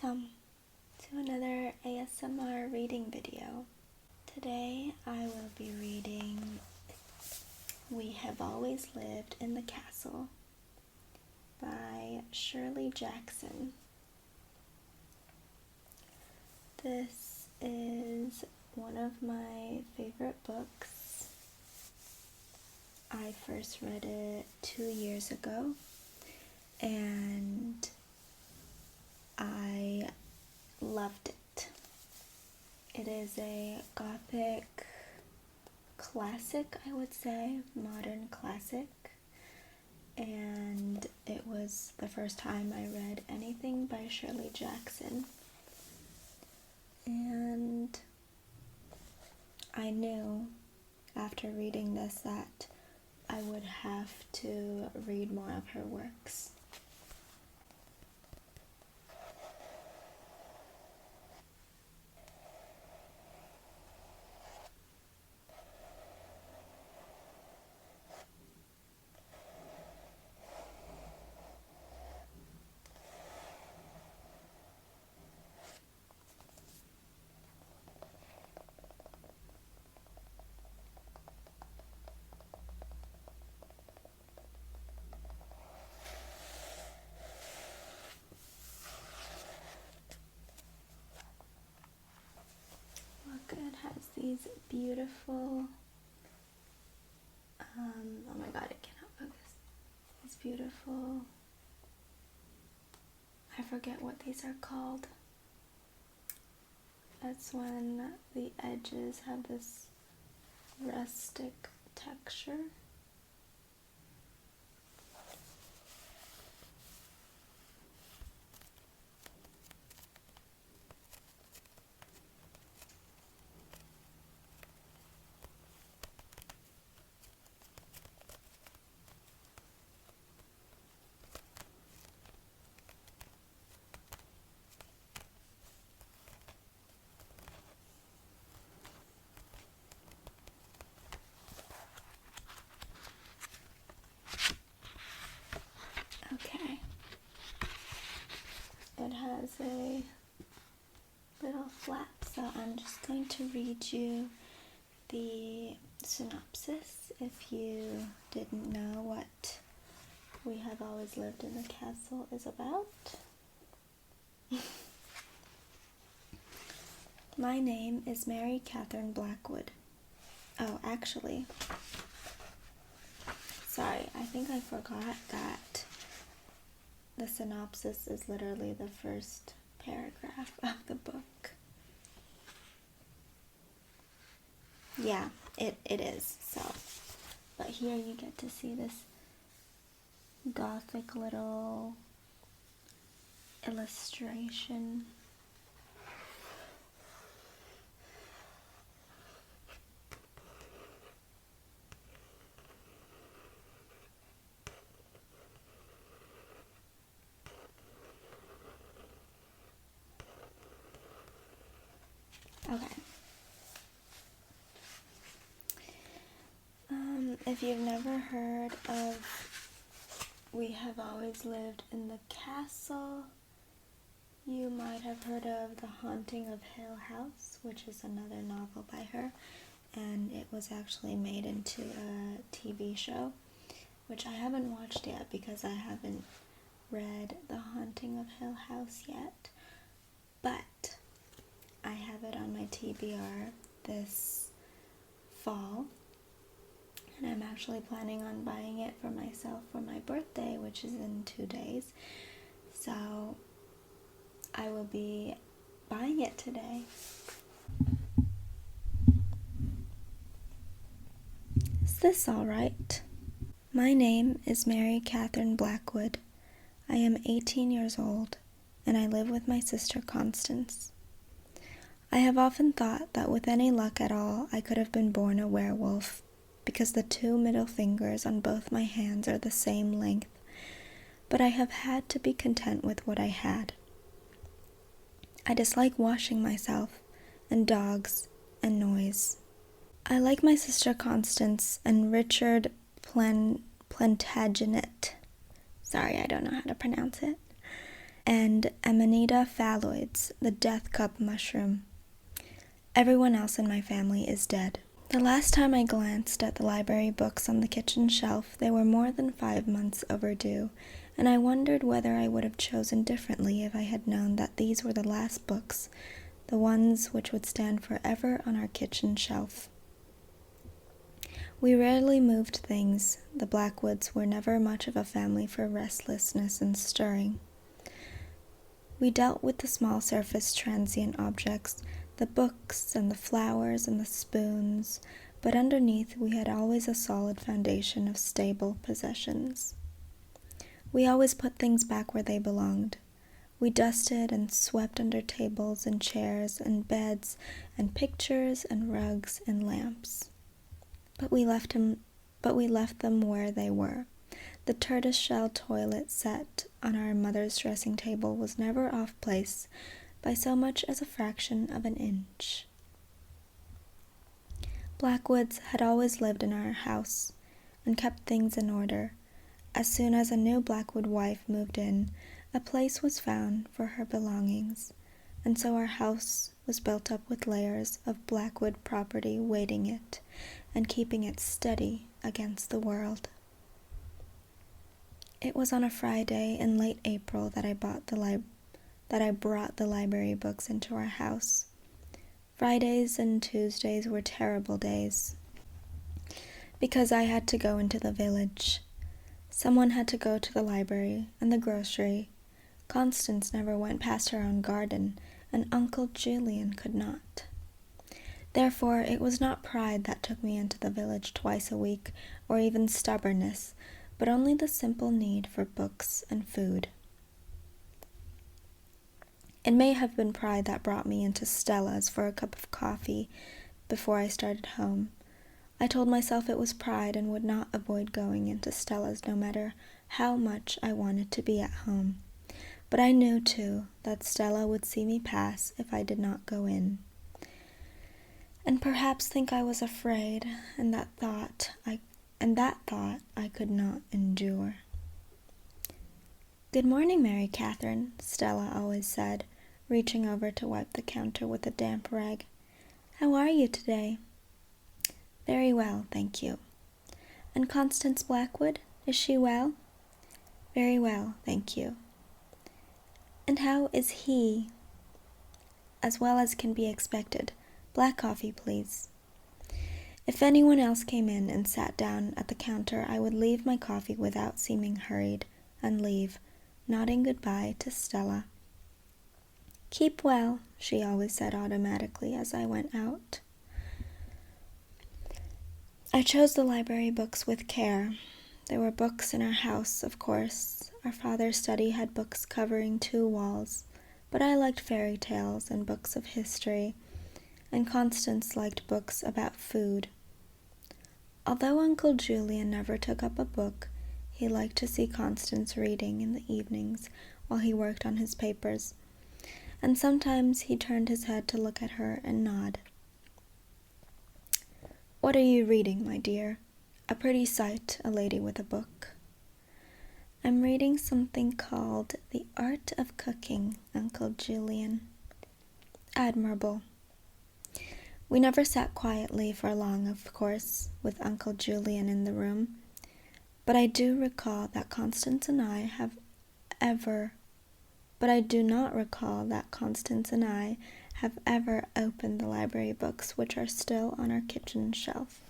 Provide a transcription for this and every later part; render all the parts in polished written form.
welcome to another ASMR reading video. Today I will be reading We Have Always Lived in the Castle by Shirley Jackson. This is one of my favorite books. I first read it 2 years ago and I loved it. It is a gothic classic, I would say, modern classic, and it was the first time I read anything by Shirley Jackson, and I knew after reading this that I would have to read more of her works. It has these beautiful, oh my god, it cannot focus. These beautiful, I forget what these are called. That's when the edges have this rustic texture. Okay, it has a little flap, so I'm just going to read you the synopsis if you didn't know what We Have Always Lived in the Castle is about. My name is Mary Catherine Blackwood. Oh, actually, sorry, I think I forgot that the synopsis is literally the first paragraph of the book. Yeah, it is, so. But here you get to see this gothic little illustration. Okay. If you've never heard of We Have Always Lived in the Castle, you might have heard of The Haunting of Hill House, which is another novel by her, and it was actually made into a TV show, which I haven't watched yet because I haven't read The Haunting of Hill House yet, but I have it on my TBR this fall, and I'm actually planning on buying it for myself for my birthday, which is in 2 days, so I will be buying it today. Is this alright? My name is Mary Catherine Blackwood. I am 18 years old, and I live with my sister Constance. I have often thought that with any luck at all, I could have been born a werewolf, because the 2 middle fingers on both my hands are the same length, but I have had to be content with what I had. I dislike washing myself, and dogs, and noise. I like my sister Constance and Richard Plantagenet. Sorry, I don't know how to pronounce it. and Amanita phalloides, the death cup mushroom. Everyone else in my family is dead. The last time I glanced at the library books on the kitchen shelf, they were more than 5 months overdue, and I wondered whether I would have chosen differently if I had known that these were the last books, the ones which would stand forever on our kitchen shelf. We rarely moved things. The Blackwoods were never much of a family for restlessness and stirring. We dealt with the small surface transient objects, the books and the flowers and the spoons, but underneath we had always a solid foundation of stable possessions. We always put things back where they belonged. We dusted and swept under tables and chairs and beds and pictures and rugs and lamps. But we left them where they were. The tortoiseshell toilet set on our mother's dressing table was never off place by so much as a fraction of an inch. Blackwoods had always lived in our house and kept things in order. As soon as a new Blackwood wife moved in, a place was found for her belongings, and so our house was built up with layers of Blackwood property weighting it and keeping it steady against the world. It was on a Friday in late April that I brought the library books into our house. Fridays and Tuesdays were terrible days, because I had to go into the village. Someone had to go to the library and the grocery. Constance never went past her own garden, and Uncle Julian could not. Therefore, it was not pride that took me into the village twice a week, or even stubbornness, but only the simple need for books and food. It may have been pride that brought me into Stella's for a cup of coffee before I started home. I told myself it was pride and would not avoid going into Stella's no matter how much I wanted to be at home. But I knew, too, that Stella would see me pass if I did not go in, and perhaps think I was afraid, and that thought I could not endure. "Good morning, Mary Catherine," Stella always said, reaching over to wipe the counter with a damp rag. "How are you today?" "Very well, thank you." "And Constance Blackwood, is she well?" "Very well, thank you." "And how is he?" "As well as can be expected. Black coffee, please." If anyone else came in and sat down at the counter, I would leave my coffee without seeming hurried, and leave, nodding goodbye to Stella. "Keep well," she always said automatically as I went out. I chose the library books with care. There were books in our house, of course. Our father's study had books covering 2 walls, but I liked fairy tales and books of history, and Constance liked books about food. Although Uncle Julian never took up a book, he liked to see Constance reading in the evenings while he worked on his papers, and sometimes he turned his head to look at her and nod. "What are you reading, my dear? A pretty sight, a lady with a book." "I'm reading something called The Art of Cooking, Uncle Julian." "Admirable." We never sat quietly for long, of course, with Uncle Julian in the room, but I do recall that Constance and I have ever opened the library books which are still on our kitchen shelf.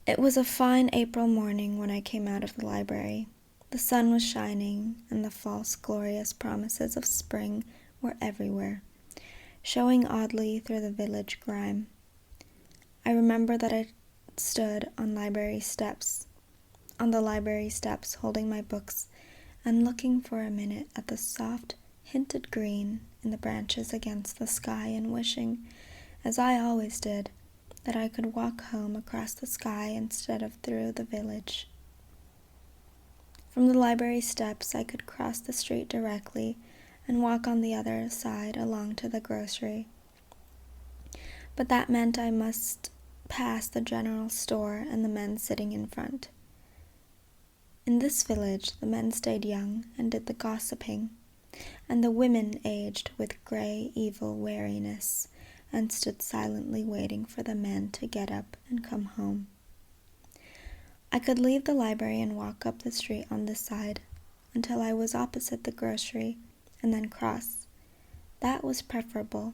It was a fine April morning when I came out of the library. The sun was shining, and the false, glorious promises of spring were everywhere, showing oddly through the village grime. I remember that I stood on the library steps, holding my books and looking for a minute at the soft, hinted green in the branches against the sky, and wishing, as I always did, that I could walk home across the sky instead of through the village. From the library steps I could cross the street directly and walk on the other side along to the grocery. But that meant I must pass the general store and the men sitting in front. In this village, the men stayed young and did the gossiping, and the women aged with grey, evil weariness, and stood silently waiting for the men to get up and come home. I could leave the library and walk up the street on this side until I was opposite the grocery, and then cross. That was preferable,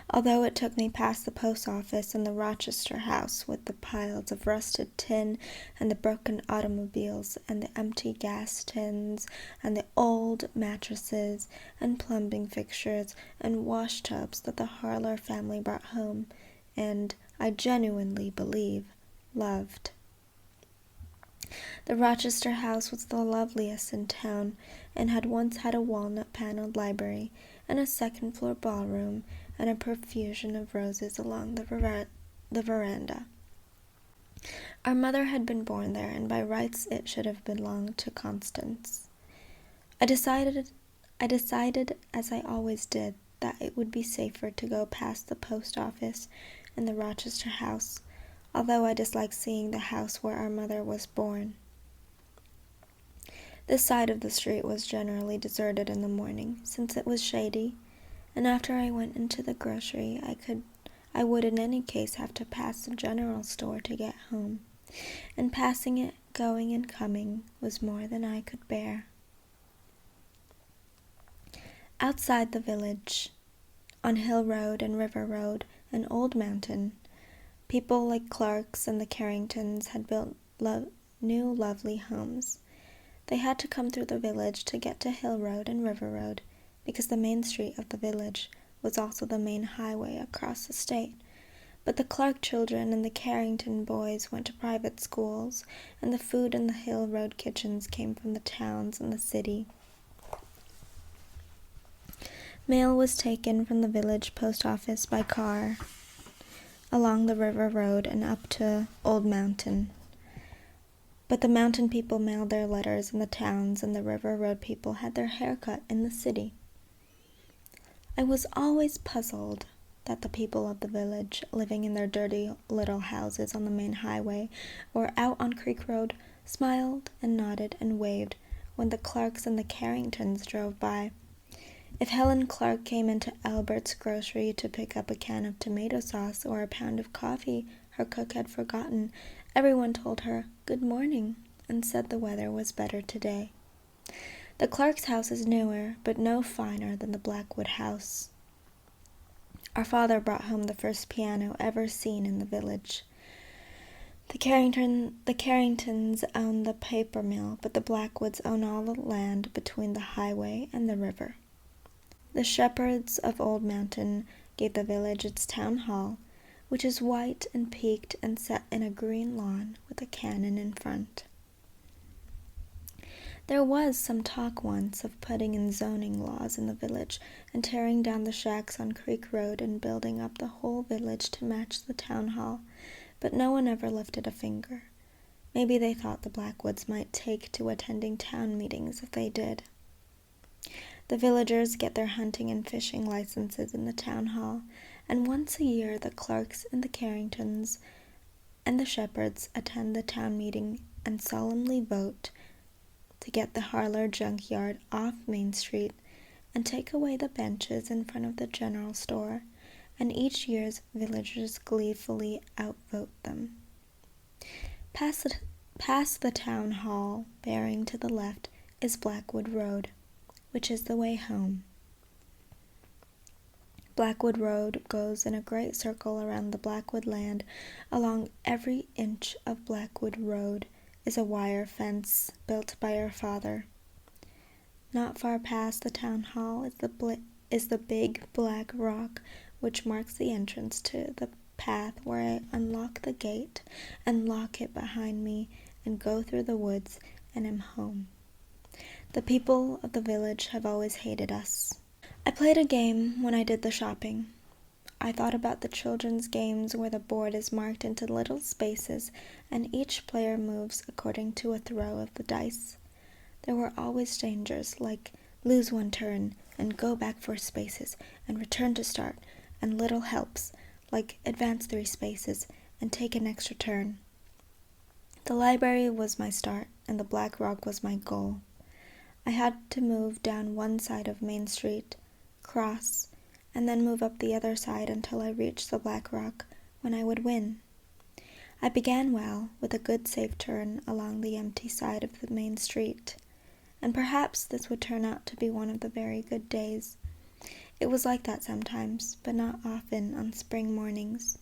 although it took me past the post office and the Rochester house with the piles of rusted tin and the broken automobiles and the empty gas tins and the old mattresses and plumbing fixtures and wash tubs that the Harler family brought home and, I genuinely believe, loved. The Rochester house was the loveliest in town and had once had a walnut-paneled library and a second-floor ballroom and a profusion of roses along the veranda. Our mother had been born there, and by rights it should have belonged to Constance. I decided, as I always did, that it would be safer to go past the post office and the Rochester house, although I disliked seeing the house where our mother was born. This side of the street was generally deserted in the morning, since it was shady, and after I went into the grocery, I would in any case have to pass the general store to get home, and passing it, going and coming, was more than I could bear. Outside the village, on Hill Road and River Road and Old Mountain, people like Clarks and the Carringtons had built new lovely homes. They had to come through the village to get to Hill Road and River Road, because the main street of the village was also the main highway across the state. But the Clark children and the Carrington boys went to private schools, and the food in the Hill Road kitchens came from the towns and the city. Mail was taken from the village post office by car along the River Road and up to Old Mountain. But the mountain people mailed their letters in the towns, and the River Road people had their hair cut in the city. I was always puzzled that the people of the village, living in their dirty little houses on the main highway or out on Creek Road, smiled and nodded and waved when the Clarks and the Carringtons drove by. If Helen Clark came into Albert's grocery to pick up a can of tomato sauce or a pound of coffee her cook had forgotten, everyone told her good morning and said the weather was better today. The Clark's house is newer, but no finer than the Blackwood house. Our father brought home the first piano ever seen in the village. The Carringtons own the paper mill, but the Blackwoods own all the land between the highway and the river. The shepherds of Old Mountain gave the village its town hall, which is white and peaked and set in a green lawn with a cannon in front. There was some talk once of putting in zoning laws in the village and tearing down the shacks on Creek Road and building up the whole village to match the town hall, but no one ever lifted a finger. Maybe they thought the Blackwoods might take to attending town meetings if they did. The villagers get their hunting and fishing licenses in the town hall, and once a year the Clarks and the Carringtons and the Shepherds attend the town meeting and solemnly vote to get the Harler junkyard off Main Street and take away the benches in front of the general store, and each year's villagers gleefully outvote them. Past the town hall, bearing to the left, is Blackwood Road, which is the way home. Blackwood Road goes in a great circle around the Blackwood land. Along every inch of Blackwood Road is a wire fence built by our father. Not far past the town hall is the big black rock which marks the entrance to the path where I unlock the gate and lock it behind me and go through the woods and am home. The people of the village have always hated us. I played a game when I did the shopping. I thought about the children's games where the board is marked into little spaces and each player moves according to a throw of the dice. There were always dangers, like lose one turn and go back 4 spaces and return to start, and little helps, like advance 3 spaces and take an extra turn. The library was my start, and the Black Rock was my goal. I had to move down one side of Main Street, cross, and then move up the other side until I reached the Black Rock, when I would win. I began well, with a good safe turn along the empty side of the main street, and perhaps this would turn out to be one of the very good days. It was like that sometimes, but not often on spring mornings.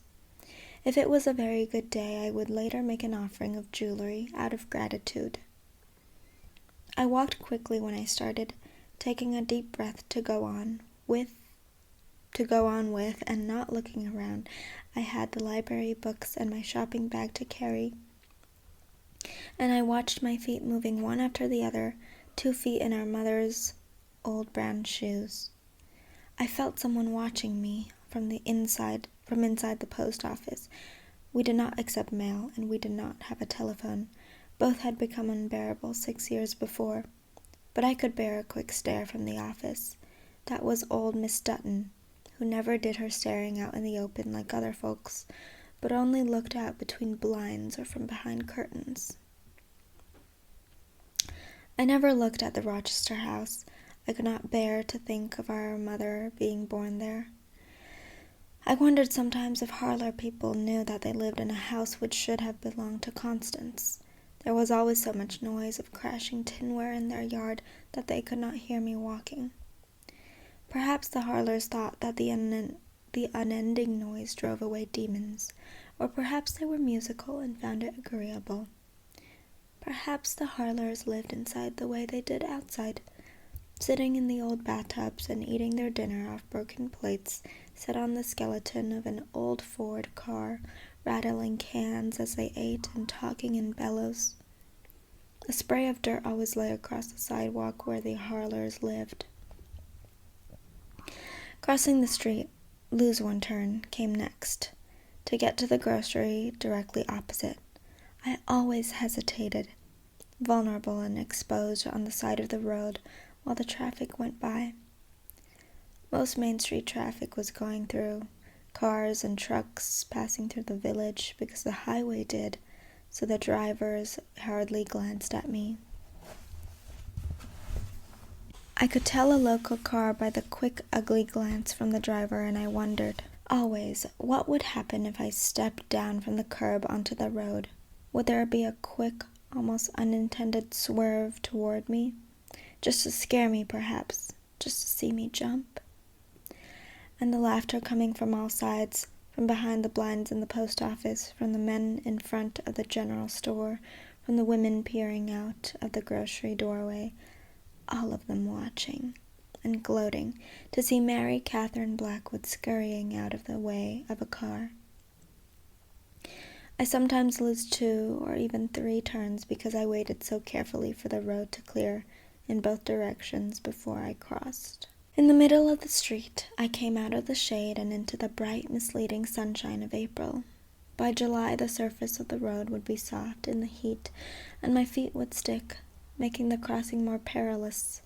If it was a very good day, I would later make an offering of jewelry out of gratitude. I walked quickly when I started, taking a deep breath to go on with, and not looking around. I had the library books and my shopping bag to carry, and I watched my feet moving one after the other, 2 feet in our mother's old brown shoes. I felt someone watching me from inside the post office. We did not accept mail, and we did not have a telephone. Both had become unbearable 6 years before, but I could bear a quick stare from the office. That was old Miss Dutton, who never did her staring out in the open like other folks, but only looked out between blinds or from behind curtains. I never looked at the Rochester house. I could not bear to think of our mother being born there. I wondered sometimes if Harlow people knew that they lived in a house which should have belonged to Constance. There was always so much noise of crashing tinware in their yard that they could not hear me walking. Perhaps the Harlows thought that the unending noise drove away demons, or perhaps they were musical and found it agreeable. Perhaps the Harlows lived inside the way they did outside, sitting in the old bathtubs and eating their dinner off broken plates set on the skeleton of an old Ford car, rattling cans as they ate and talking in bellows. A spray of dirt always lay across the sidewalk where the Harlows lived. Crossing the street, lose one turn, came next, to get to the grocery directly opposite. I always hesitated, vulnerable and exposed on the side of the road while the traffic went by. Most Main Street traffic was going through, cars and trucks passing through the village because the highway did, so the drivers hardly glanced at me. I could tell a local car by the quick, ugly glance from the driver, and I wondered, always, what would happen if I stepped down from the curb onto the road? Would there be a quick, almost unintended swerve toward me? Just to scare me, perhaps, just to see me jump? And the laughter coming from all sides, from behind the blinds in the post office, from the men in front of the general store, from the women peering out of the grocery doorway, all of them watching and gloating to see Mary Catherine Blackwood scurrying out of the way of a car. I sometimes lose 2 or even 3 turns because I waited so carefully for the road to clear in both directions before I crossed. In the middle of the street, I came out of the shade and into the bright, misleading sunshine of April. By July, the surface of the road would be soft in the heat, and my feet would stick, making the crossing more perilous.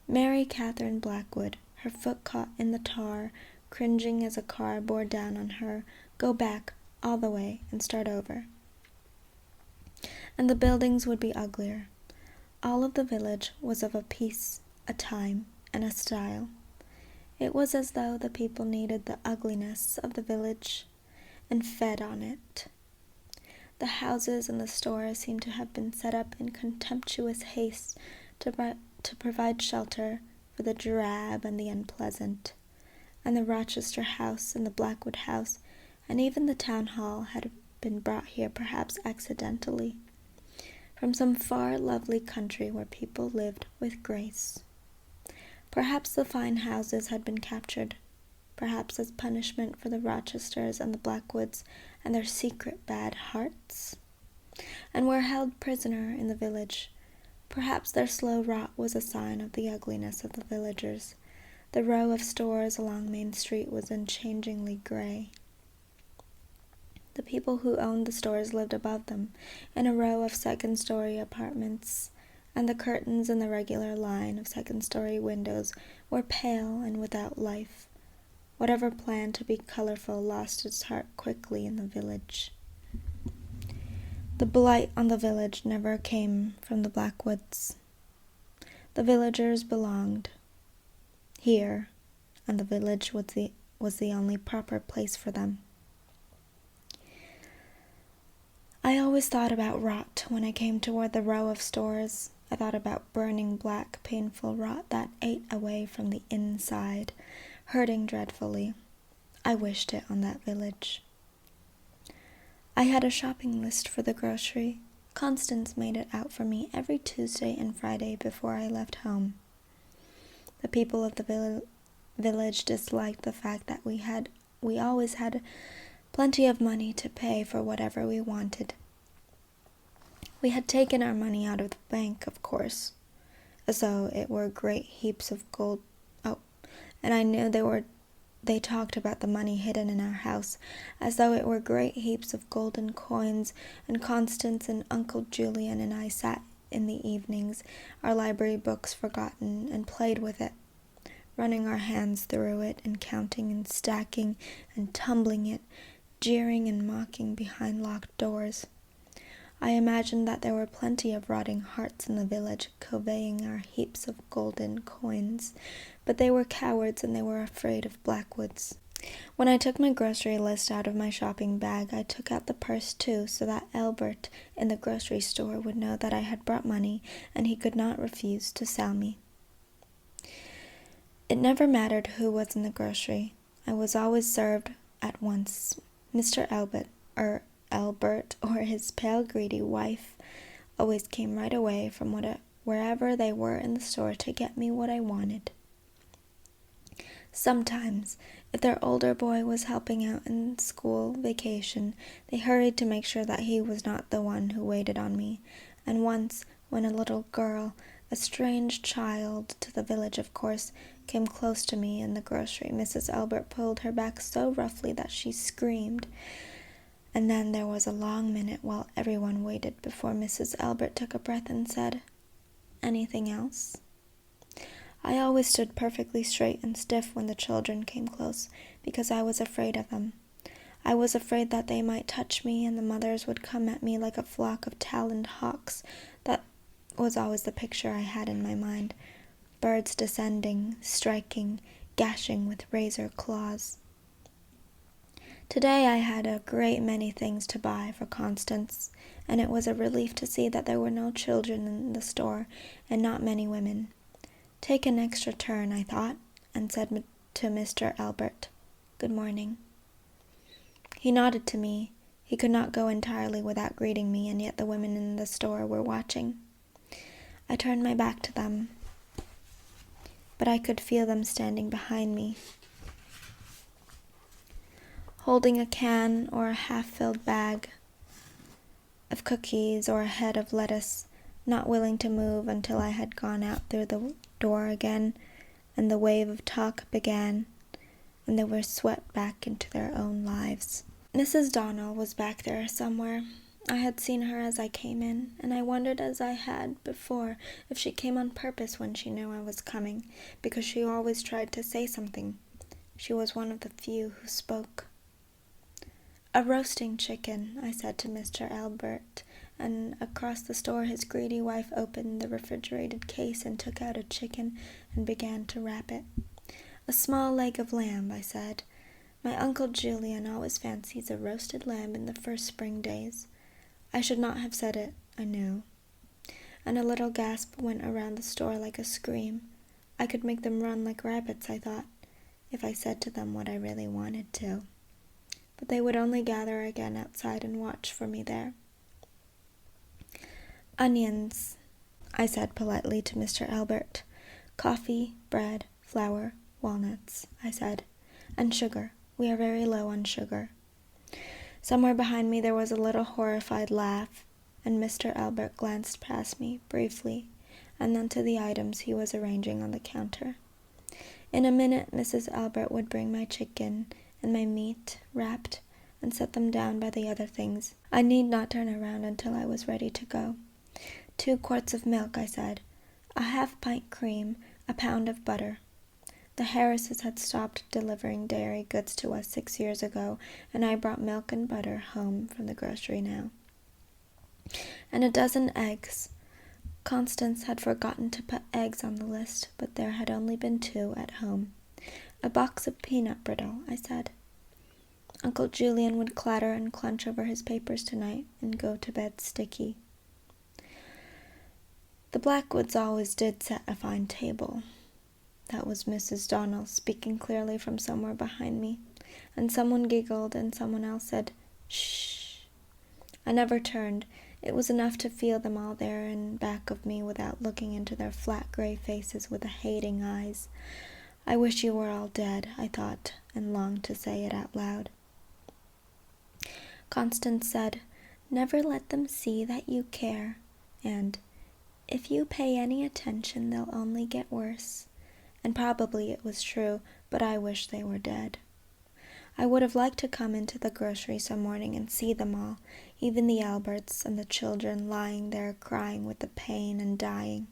Mary Catherine Blackwood, her foot caught in the tar, cringing as a car bore down on her, go back all the way and start over. And the buildings would be uglier. All of the village was of a piece, a time, and a style. It was as though the people needed the ugliness of the village and fed on it. The houses and the stores seemed to have been set up in contemptuous haste to provide shelter for the drab and the unpleasant, and the Rochester house and the Blackwood house and even the town hall had been brought here perhaps accidentally, from some far lovely country where people lived with grace. Perhaps the fine houses had been captured, perhaps as punishment for the Rochesters and the Blackwoods and their secret bad hearts, and were held prisoner in the village. Perhaps their slow rot was a sign of the ugliness of the villagers. The row of stores along Main Street was unchangingly gray. The people who owned the stores lived above them, in a row of second-story apartments, and the curtains in the regular line of second-story windows were pale and without life. Whatever planned to be colorful lost its heart quickly in the village. The blight on the village never came from the Blackwoods. The villagers belonged here, and the village was the only proper place for them. I always thought about rot when I came toward the row of stores. I thought about burning black, painful rot that ate away from the inside, hurting dreadfully. I wished it on that village. I had a shopping list for the grocery. Constance made it out for me every Tuesday and Friday before I left home. The people of the village disliked the fact that we always had plenty of money to pay for whatever we wanted. We had taken our money out of the bank, of course, as though it were great heaps of gold. Oh, and I knew they talked about the money hidden in our house, as though it were great heaps of golden coins, and Constance and Uncle Julian and I sat in the evenings, our library books forgotten, and played with it, running our hands through it, and counting and stacking and tumbling it, jeering and mocking behind locked doors. I imagined that there were plenty of rotting hearts in the village, coveting our heaps of golden coins, but they were cowards and they were afraid of Blackwoods. When I took my grocery list out of my shopping bag, I took out the purse too, so that Albert in the grocery store would know that I had brought money and he could not refuse to sell me. It never mattered who was in the grocery. I was always served at once. Mr. Albert or his pale, greedy wife always came right away from wherever they were in the store to get me what I wanted. Sometimes, if their older boy was helping out in school vacation, they hurried to make sure that he was not the one who waited on me. And once, when a little girl, a strange child to the village of course, came close to me in the grocery, Mrs. Albert pulled her back so roughly that she screamed. And then there was a long minute while everyone waited before Mrs. Albert took a breath and said, "Anything else?" I always stood perfectly straight and stiff when the children came close, because I was afraid of them. I was afraid that they might touch me and the mothers would come at me like a flock of taloned hawks. That was always the picture I had in my mind. Birds descending, striking, gashing with razor claws. Today I had a great many things to buy for Constance, and it was a relief to see that there were no children in the store and not many women. Take an extra turn, I thought, and said to Mr. Albert, "Good morning." He nodded to me. He could not go entirely without greeting me, and yet the women in the store were watching. I turned my back to them, but I could feel them standing behind me, holding a can or a half-filled bag of cookies or a head of lettuce, not willing to move until I had gone out through the door again, and the wave of talk began, and they were swept back into their own lives. Mrs. Donnell was back there somewhere. I had seen her as I came in, and I wondered as I had before if she came on purpose when she knew I was coming, because she always tried to say something. She was one of the few who spoke. "A roasting chicken," I said to Mr. Albert, and across the store his greedy wife opened the refrigerated case and took out a chicken and began to wrap it. "A small leg of lamb," I said. "My Uncle Julian always fancies a roasted lamb in the first spring days." I should not have said it, I knew. And a little gasp went around the store like a scream. I could make them run like rabbits, I thought, if I said to them what I really wanted to. But they would only gather again outside and watch for me there. "Onions," I said politely to Mr. Albert. "Coffee, bread, flour, walnuts," I said, "and sugar. We are very low on sugar." Somewhere behind me there was a little horrified laugh, and Mr. Albert glanced past me briefly, and then to the items he was arranging on the counter. In a minute Mrs. Albert would bring my chicken and my meat wrapped and set them down by the other things. I need not turn around until I was ready to go. 2 quarts of milk, I said, a half-pint cream, a pound of butter. The Harrises had stopped delivering dairy goods to us 6 years ago, and I brought milk and butter home from the grocery now. and a dozen eggs. Constance had forgotten to put eggs on the list, but there had only been 2 at home. A box of peanut brittle, I said. Uncle Julian would clatter and clench over his papers tonight and go to bed sticky. The Blackwoods always did set a fine table. That was Mrs. Donnell speaking clearly from somewhere behind me, and someone giggled and someone else said, "Shh." I never turned. It was enough to feel them all there in back of me without looking into their flat gray faces with the hating eyes. I wish you were all dead, I thought, and longed to say it out loud. Constance said, "Never let them see that you care," and, "If you pay any attention, they'll only get worse." And probably it was true, but I wish they were dead. I would have liked to come into the grocery some morning and see them all, even the Alberts and the children lying there crying with the pain and dying.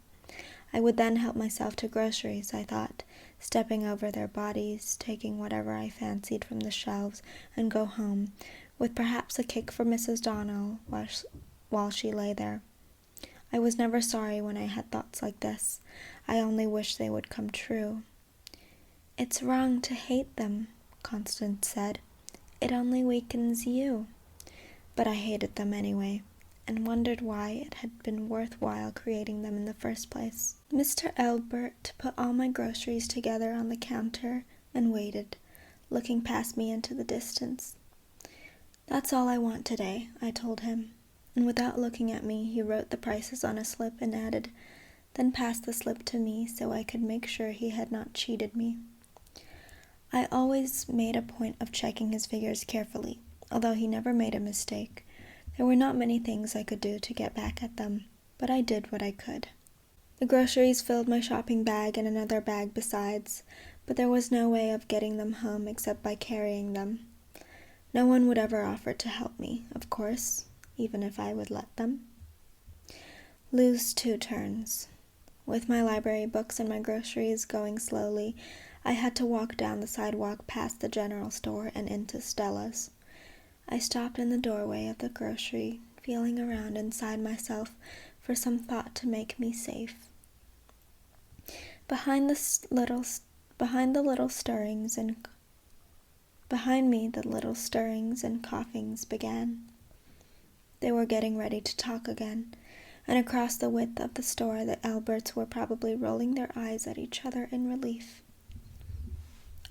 I would then help myself to groceries, I thought, stepping over their bodies, taking whatever I fancied from the shelves, and go home, with perhaps a cake for Mrs. Donnell while she lay there. I was never sorry when I had thoughts like this. I only wish they would come true. "It's wrong to hate them," Constance said. "It only weakens you." But I hated them anyway, and wondered why it had been worthwhile creating them in the first place. Mr. Albert put all my groceries together on the counter and waited, looking past me into the distance. "That's all I want today," I told him, and without looking at me, he wrote the prices on a slip and added, then passed the slip to me so I could make sure he had not cheated me. I always made a point of checking his figures carefully, although he never made a mistake. There were not many things I could do to get back at them, but I did what I could. The groceries filled my shopping bag and another bag besides, but there was no way of getting them home except by carrying them. No one would ever offer to help me, of course, even if I would let them. Lose 2 turns. With my library books and my groceries going slowly, I had to walk down the sidewalk past the general store and into Stella's. I stopped in the doorway of the grocery, feeling around inside myself for some thought to make me safe. Behind me, the little stirrings and coughings began. They were getting ready to talk again, and across the width of the store the Alberts were probably rolling their eyes at each other in relief.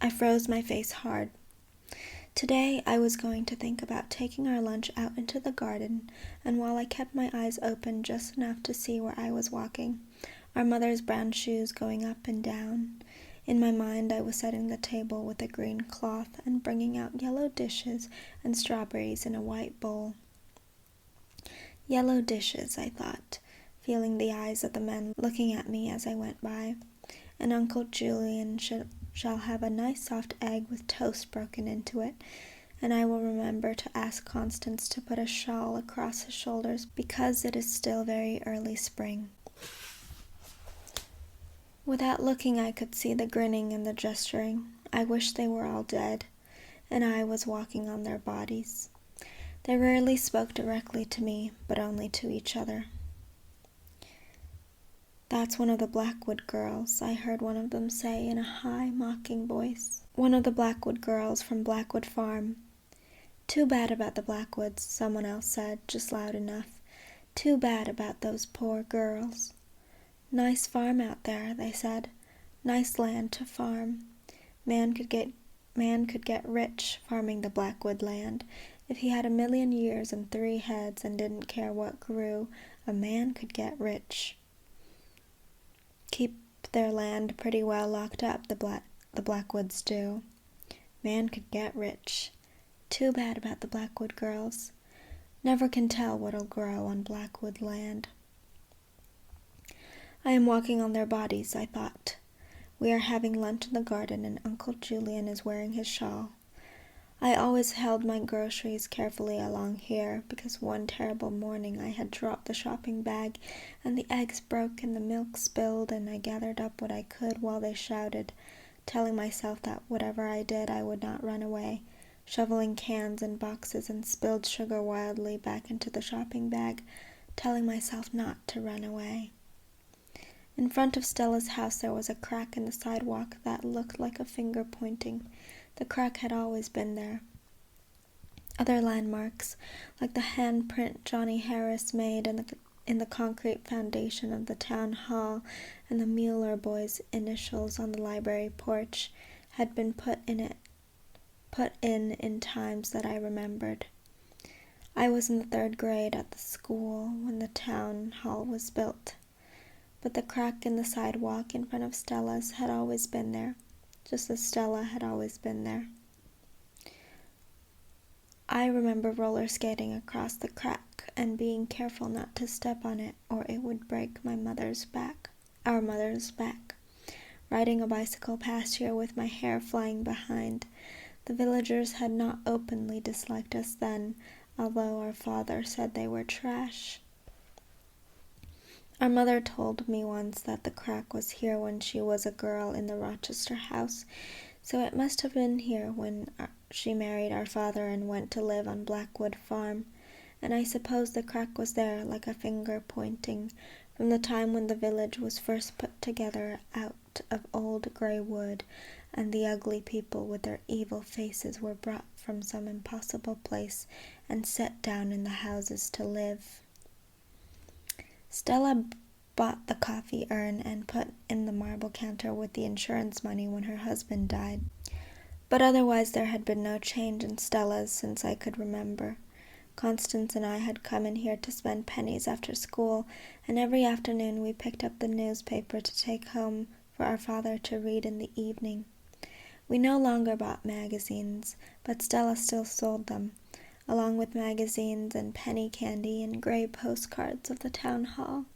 I froze my face hard. Today I was going to think about taking our lunch out into the garden, and while I kept my eyes open just enough to see where I was walking, our mother's brown shoes going up and down, in my mind I was setting the table with a green cloth and bringing out yellow dishes and strawberries in a white bowl. Yellow dishes, I thought, feeling the eyes of the men looking at me as I went by, and Uncle Julian shall have a nice soft egg with toast broken into it, and I will remember to ask Constance to put a shawl across his shoulders because it is still very early spring. Without looking, I could see the grinning and the gesturing. I wished they were all dead, and I was walking on their bodies. They rarely spoke directly to me, but only to each other. "That's one of the Blackwood girls," I heard one of them say in a high, mocking voice. "One of the Blackwood girls from Blackwood Farm." "Too bad about the Blackwoods," someone else said, just loud enough. "Too bad about those poor girls." "Nice farm out there," they said. "Nice land to farm. Man could get rich farming the Blackwood land. If he had 1,000,000 years and 3 heads and didn't care what grew, a man could get rich. Keep their land pretty well locked up, the Blackwoods do. Man could get rich. Too bad about the Blackwood girls. Never can tell what'll grow on Blackwood land." I am walking on their bodies, I thought. We are having lunch in the garden and Uncle Julian is wearing his shawl. I always held my groceries carefully along here because one terrible morning I had dropped the shopping bag and the eggs broke and the milk spilled, and I gathered up what I could while they shouted, telling myself that whatever I did I would not run away, shoveling cans and boxes and spilled sugar wildly back into the shopping bag, telling myself not to run away. In front of Stella's house there was a crack in the sidewalk that looked like a finger pointing. The crack had always been there. Other landmarks, like the handprint Johnny Harris made in the concrete foundation of the town hall and the Mueller boys' initials on the library porch, had been put in times that I remembered. I was in the 3rd grade at the school when the town hall was built, but the crack in the sidewalk in front of Stella's had always been there, just as Stella had always been there. I remember roller skating across the crack and being careful not to step on it or it would break our mother's back, riding a bicycle past here with my hair flying behind. The villagers had not openly disliked us then, although our father said they were trash. Our mother told me once that the crack was here when she was a girl in the Rochester house, so it must have been here when she married our father and went to live on Blackwood Farm, and I suppose the crack was there like a finger pointing from the time when the village was first put together out of old grey wood, and the ugly people with their evil faces were brought from some impossible place and set down in the houses to live. Stella bought the coffee urn and put in the marble counter with the insurance money when her husband died. But otherwise there had been no change in Stella's since I could remember. Constance and I had come in here to spend pennies after school, and every afternoon we picked up the newspaper to take home for our father to read in the evening. We no longer bought magazines, but Stella still sold them, along with magazines and penny candy and grey postcards of the town hall.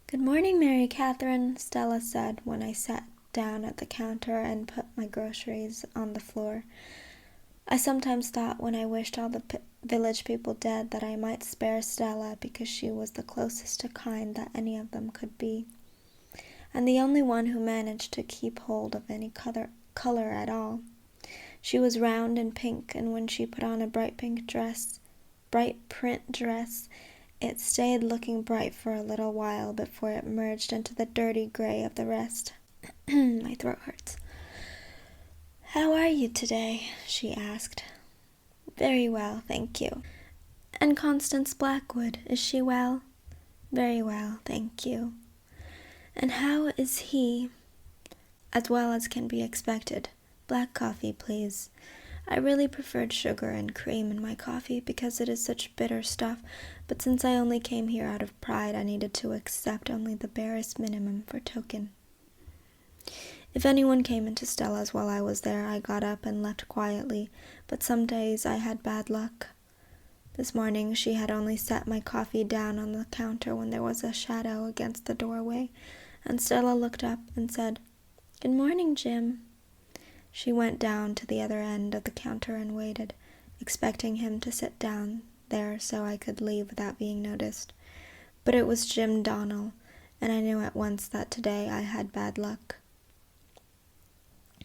"Good morning, Mary Catherine," Stella said when I sat down at the counter and put my groceries on the floor. I sometimes thought when I wished all the village people dead that I might spare Stella because she was the closest to kind that any of them could be, and the only one who managed to keep hold of any color at all. She was round and pink, and when she put on a bright print dress, it stayed looking bright for a little while before it merged into the dirty gray of the rest. My throat hurts. "How are you today?" she asked. "Very well, thank you." "And Constance Blackwood, is she well?" "Very well, thank you." "And how is he?" "As well as can be expected. Black coffee, please." I really preferred sugar and cream in my coffee because it is such bitter stuff, but since I only came here out of pride, I needed to accept only the barest minimum for token. If anyone came into Stella's while I was there, I got up and left quietly, but some days I had bad luck. This morning she had only set my coffee down on the counter when there was a shadow against the doorway, and Stella looked up and said, "Good morning, Jim." She went down to the other end of the counter and waited, expecting him to sit down there so I could leave without being noticed. But it was Jim Donnell, and I knew at once that today I had bad luck.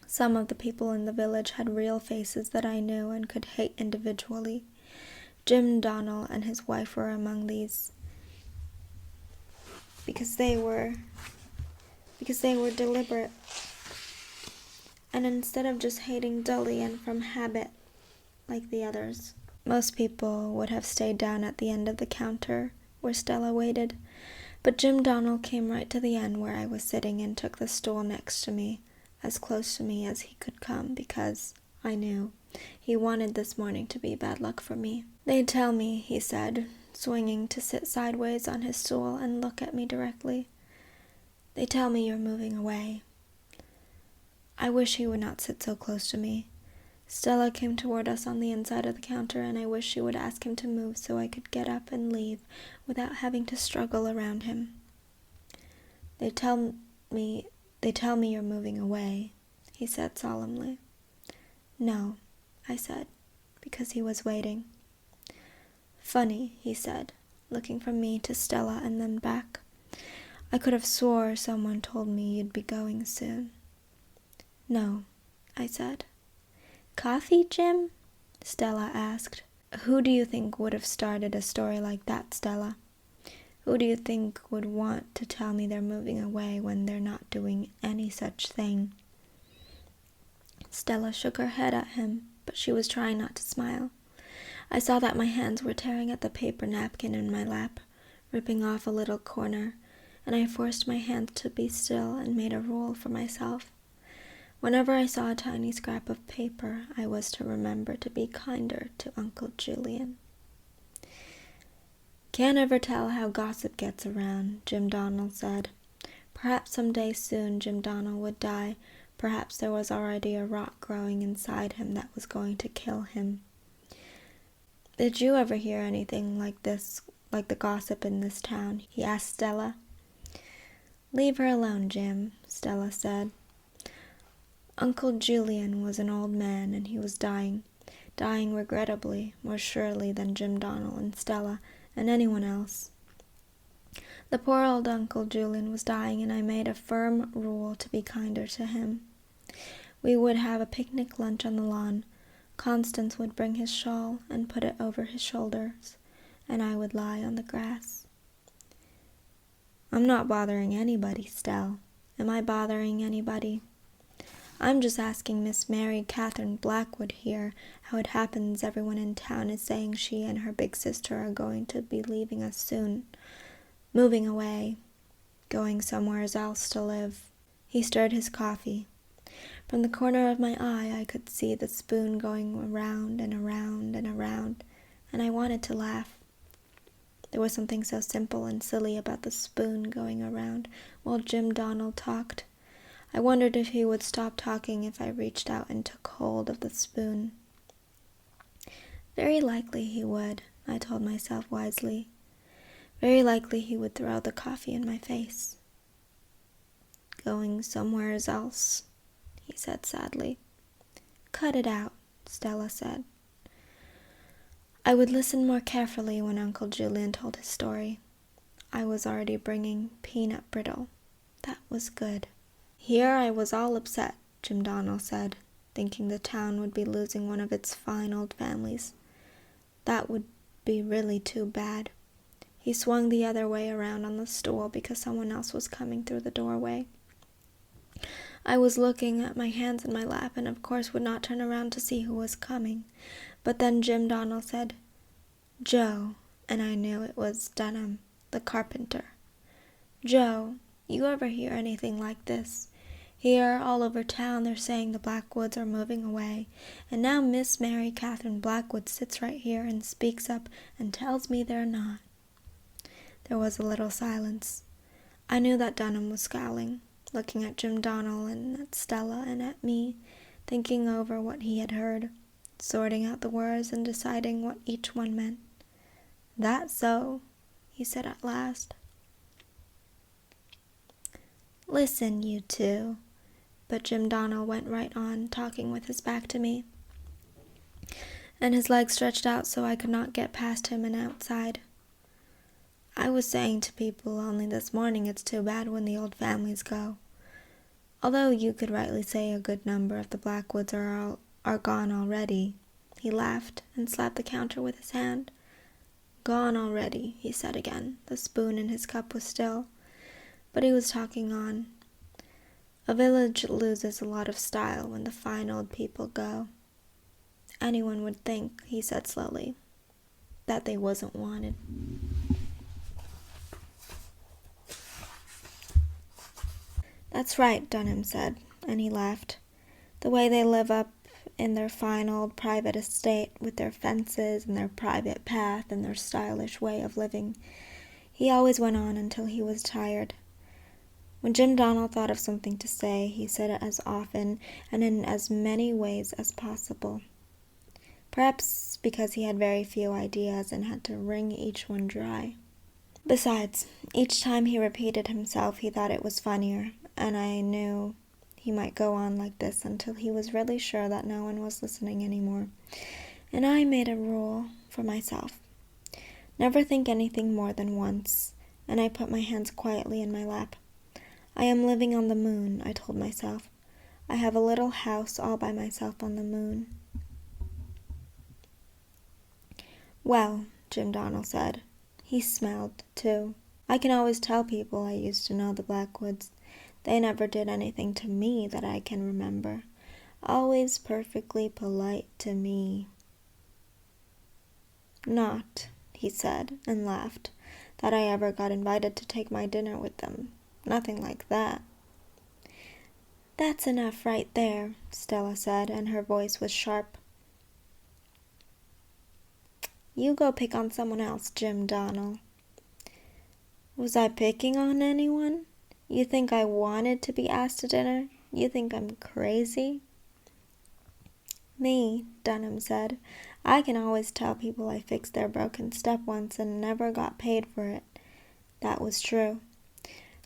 Some of the people in the village had real faces that I knew and could hate individually. Jim Donnell and his wife were among these, because they were deliberate, and instead of just hating dully and from habit like the others, most people would have stayed down at the end of the counter where Stella waited, but Jim Donnell came right to the end where I was sitting and took the stool next to me, as close to me as he could come, because, I knew, he wanted this morning to be bad luck for me. "They tell me," he said, swinging to sit sideways on his stool and look at me directly. "They tell me you're moving away." I wish he would not sit so close to me. Stella came toward us on the inside of the counter, and I wish she would ask him to move so I could get up and leave without having to struggle around him. They tell me you're moving away," he said solemnly. "No," I said, because he was waiting. "Funny," he said, looking from me to Stella and then back. "I could have swore someone told me you'd be going soon." "No," I said. Coffee, Jim? Stella asked. Who do you think would have started a story like that, Stella? Who do you think would want to tell me they're moving away when they're not doing any such thing? Stella shook her head at him, but she was trying not to smile. I saw that my hands were tearing at the paper napkin in my lap, ripping off a little corner, and I forced my hands to be still and made a rule for myself. Whenever I saw a tiny scrap of paper, I was to remember to be kinder to Uncle Julian. Can't ever tell how gossip gets around, Jim Donald said. Perhaps some day soon Jim Donald would die. Perhaps there was already a rot growing inside him that was going to kill him. Did you ever hear anything like this, like the gossip in this town? He asked Stella. Leave her alone, Jim, Stella said. Uncle Julian was an old man, and he was dying regrettably, more surely than Jim Donald and Stella and anyone else. The poor old Uncle Julian was dying, and I made a firm rule to be kinder to him. We would have a picnic lunch on the lawn. Constance would bring his shawl and put it over his shoulders, and I would lie on the grass. I'm not bothering anybody, Stell. Am I bothering anybody? I'm just asking Miss Mary Catherine Blackwood here how it happens everyone in town is saying she and her big sister are going to be leaving us soon, moving away, going somewhere else to live. He stirred his coffee. From the corner of my eye, I could see the spoon going around and around and around, and I wanted to laugh. There was something so simple and silly about the spoon going around while Jim Donald talked. I wondered if he would stop talking if I reached out and took hold of the spoon. Very likely he would, I told myself wisely. Very likely he would throw the coffee in my face. Going somewhere else, he said sadly. Cut it out, Stella said. I would listen more carefully when Uncle Julian told his story. I was already bringing peanut brittle. That was good. Here I was all upset, Jim Donald said, thinking the town would be losing one of its fine old families. That would be really too bad. He swung the other way around on the stool because someone else was coming through the doorway. I was looking at my hands in my lap and of course would not turn around to see who was coming. But then Jim Donald said, Joe, and I knew it was Dunham, the carpenter. Joe, you ever hear anything like this? Here, all over town, they're saying the Blackwoods are moving away, and now Miss Mary Catherine Blackwood sits right here and speaks up and tells me they're not. There was a little silence. I knew that Dunham was scowling, looking at Jim Donald and at Stella and at me, thinking over what he had heard, sorting out the words and deciding what each one meant. That's so, he said at last. Listen, you two. But Jim Donald went right on, talking with his back to me, and his legs stretched out so I could not get past him and outside. I was saying to people only this morning it's too bad when the old families go. Although you could rightly say a good number of the Blackwoods are gone already. He laughed and slapped the counter with his hand. Gone already, he said again. The spoon in his cup was still, but he was talking on. A village loses a lot of style when the fine old people go. Anyone would think, he said slowly, that they wasn't wanted. That's right, Dunham said, and he laughed. The way they live up in their fine old private estate, with their fences and their private path and their stylish way of living. He always went on until he was tired. When Jim Donald thought of something to say, he said it as often and in as many ways as possible. Perhaps because he had very few ideas and had to wring each one dry. Besides, each time he repeated himself, he thought it was funnier, and I knew he might go on like this until he was really sure that no one was listening anymore. And I made a rule for myself. Never think anything more than once, and I put my hands quietly in my lap. I am living on the moon, I told myself. I have a little house all by myself on the moon. Well, Jim Donnell said. He smiled, too. I can always tell people I used to know the Blackwoods. They never did anything to me that I can remember. Always perfectly polite to me. Not, he said, and laughed, that I ever got invited to take my dinner with them. Nothing like that. That's enough right there, Stella said, and her voice was sharp. You go pick on someone else, Jim Donnell. Was I picking on anyone? You think I wanted to be asked to dinner? You think I'm crazy? Me, Dunham said. I can always tell people I fixed their broken step once and never got paid for it. That was true.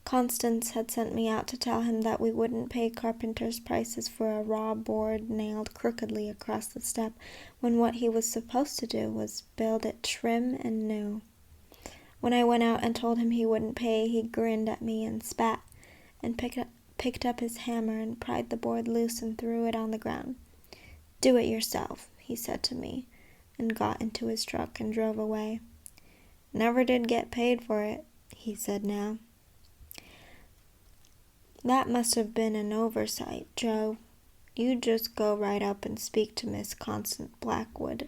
Constance had sent me out to tell him that we wouldn't pay carpenter's prices for a raw board nailed crookedly across the step, when what he was supposed to do was build it trim and new. When I went out and told him he wouldn't pay, he grinned at me and spat, and picked up his hammer and pried the board loose and threw it on the ground. Do it yourself, he said to me, and got into his truck and drove away. Never did get paid for it, he said now. That must have been an oversight, Joe. You just go right up and speak to Miss Constance Blackwood,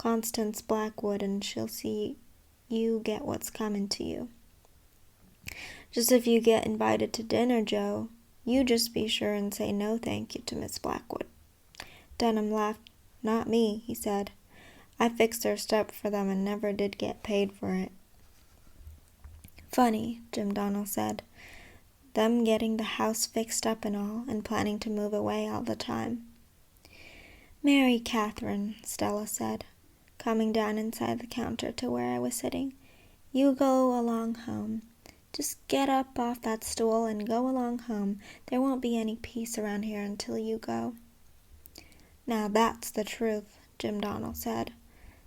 and she'll see you get what's coming to you. Just if you get invited to dinner, Joe, you just be sure and say no thank you to Miss Blackwood. Dunham laughed. Not me, he said. I fixed their step for them and never did get paid for it. Funny, Jim Donnell said. Them getting the house fixed up and all, and planning to move away all the time. Mary Catherine, Stella said, coming down inside the counter to where I was sitting. You go along home. Just get up off that stool and go along home. There won't be any peace around here until you go. Now that's the truth, Jim Donnell said.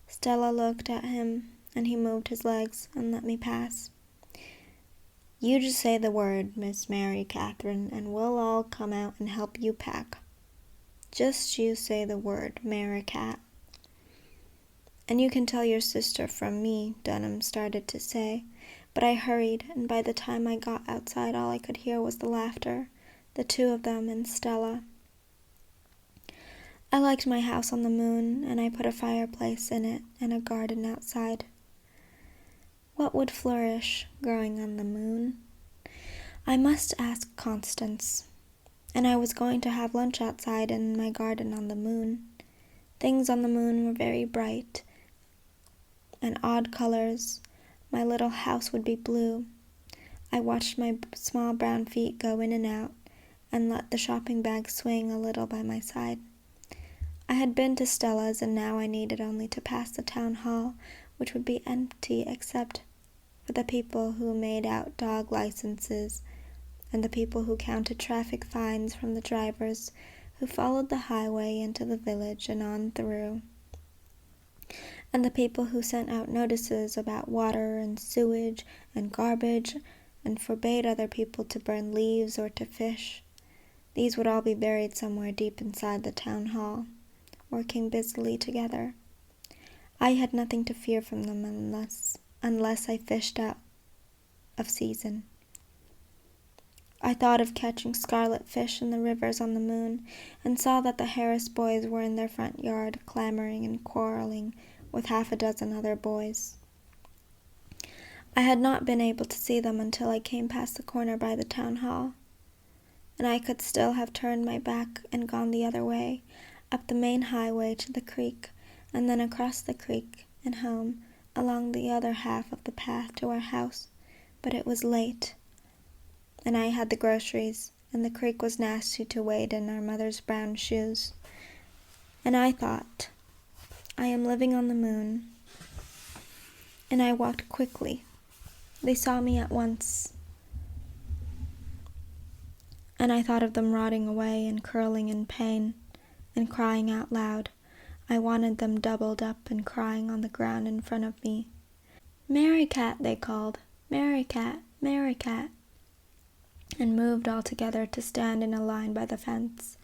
Stella looked at him, and he moved his legs and let me pass. You just say the word, Miss Mary Catherine, and we'll all come out and help you pack. Just you say the word, Mary Cat. And you can tell your sister from me, Dunham started to say, but I hurried, and by the time I got outside all I could hear was the laughter, the two of them and Stella. I liked my house on the moon, and I put a fireplace in it and a garden outside. What would flourish growing on the moon? I must ask Constance. And I was going to have lunch outside in my garden on the moon. Things on the moon were very bright and odd colors. My little house would be blue. I watched my small brown feet go in and out and let the shopping bag swing a little by my side. I had been to Stella's, and now I needed only to pass the town hall, which would be empty except for the people who made out dog licenses and the people who counted traffic fines from the drivers who followed the highway into the village and on through, and the people who sent out notices about water and sewage and garbage and forbade other people to burn leaves or to fish. These would all be buried somewhere deep inside the town hall, working busily together. I had nothing to fear from them unless I fished out of season. I thought of catching scarlet fish in the rivers on the moon, and saw that the Harris boys were in their front yard, clamoring and quarreling with 6 other boys. I had not been able to see them until I came past the corner by the town hall, and I could still have turned my back and gone the other way, up the main highway to the creek, and then across the creek and home, along the other half of the path to our house, but it was late, and I had the groceries, and the creek was nasty to wade in our mother's brown shoes. And I thought, I am living on the moon, and I walked quickly. They saw me at once, and I thought of them rotting away and curling in pain and crying out loud. I wanted them doubled up and crying on the ground in front of me. Mary Cat, they called. Mary Cat, Mary Cat, and moved all together to stand in a line by the fence.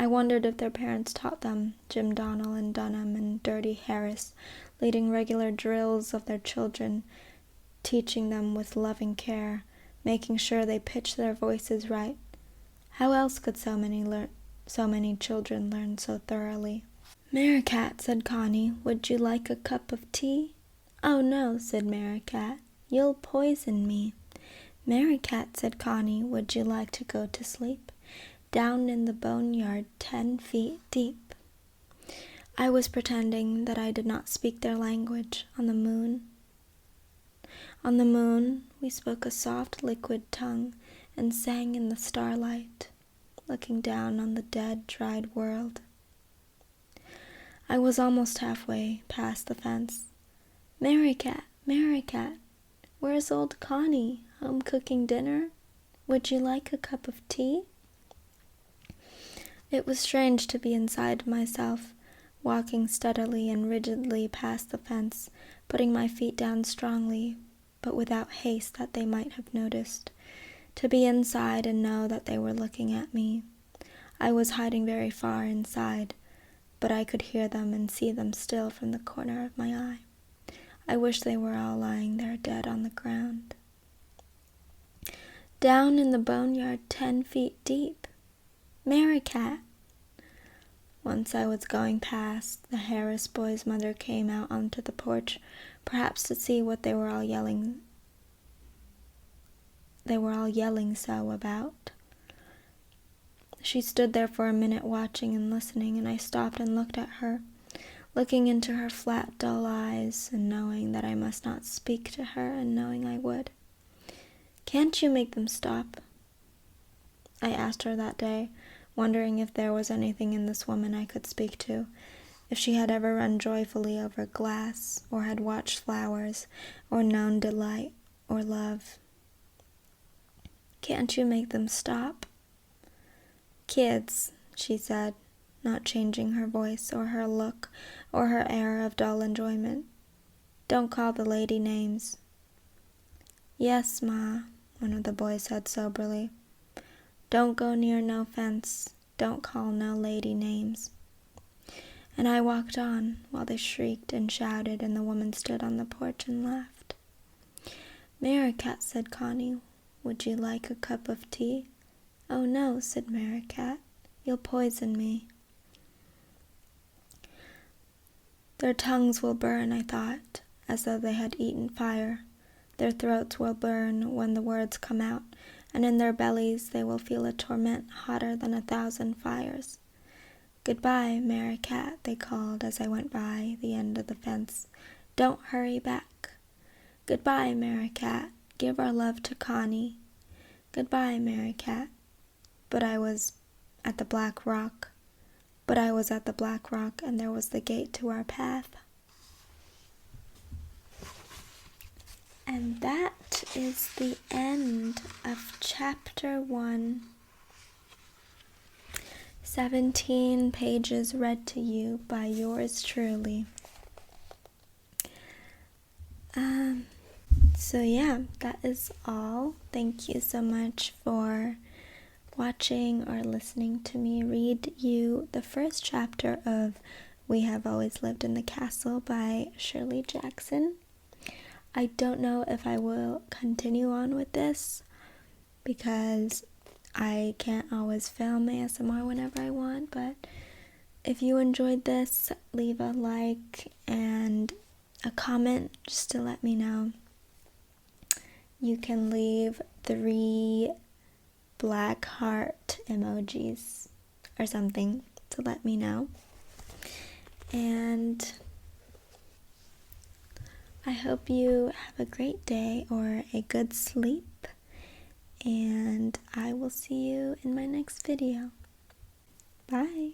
I wondered if their parents taught them, Jim Donnell and Dunham and Dirty Harris, leading regular drills of their children, teaching them with loving care, making sure they pitched their voices right. How else could so many children learn so thoroughly? "Merricat," said Connie, "would you like a cup of tea?" "Oh, no," said Merricat, "you'll poison me." "Merricat," said Connie, "would you like to go to sleep? Down in the boneyard 10 feet deep." I was pretending that I did not speak their language. On the moon, we spoke a soft liquid tongue and sang in the starlight, looking down on the dead, dried world. I was almost halfway past the fence. "Merricat, Merricat, where's old Connie? Home cooking dinner? Would you like a cup of tea?" It was strange to be inside myself, walking steadily and rigidly past the fence, putting my feet down strongly, but without haste that they might have noticed. To be inside and know that they were looking at me. I was hiding very far inside, but I could hear them and see them still from the corner of my eye. I wish they were all lying there dead on the ground. "Down in the boneyard 10 feet deep. Merricat." Once I was going past, the Harris boys' mother came out onto the porch, perhaps to see what they were all yelling so about. She stood there for a minute watching and listening, and I stopped and looked at her, looking into her flat, dull eyes, and knowing that I must not speak to her, and knowing I would. "Can't you make them stop?" I asked her that day, wondering if there was anything in this woman I could speak to, if she had ever run joyfully over glass, or had watched flowers, or known delight, or love. "Can't you make them stop?" "Kids," she said, not changing her voice, or her look, or her air of dull enjoyment. "Don't call the lady names." "Yes, Ma," one of the boys said soberly. "Don't go near no fence. Don't call no lady names." And I walked on, while they shrieked and shouted, and the woman stood on the porch and laughed. "Merricat," said Connie, "would you like a cup of tea?" "Oh, no," said Merricat, "you'll poison me." Their tongues will burn, I thought, as though they had eaten fire. Their throats will burn when the words come out, and in their bellies they will feel a torment hotter than 1,000 fires. "Goodbye, Merricat," they called as I went by the end of the fence. "Don't hurry back." "Goodbye, Merricat. Give our love to Connie." "Goodbye, Merricat." But I was at the Black Rock, and there was the gate to our path. And that is the end of Chapter 1. 17 pages read to you by yours truly. So yeah, that is all. Thank you so much for watching or listening to me read you the first chapter of We Have Always Lived in the Castle by Shirley Jackson. I don't know if I will continue on with this because I can't always film ASMR whenever I want, but if you enjoyed this, leave a like and a comment just to let me know. You can leave 3 black heart emojis or something to let me know. And I hope you have a great day or a good sleep, and I will see you in my next video. Bye!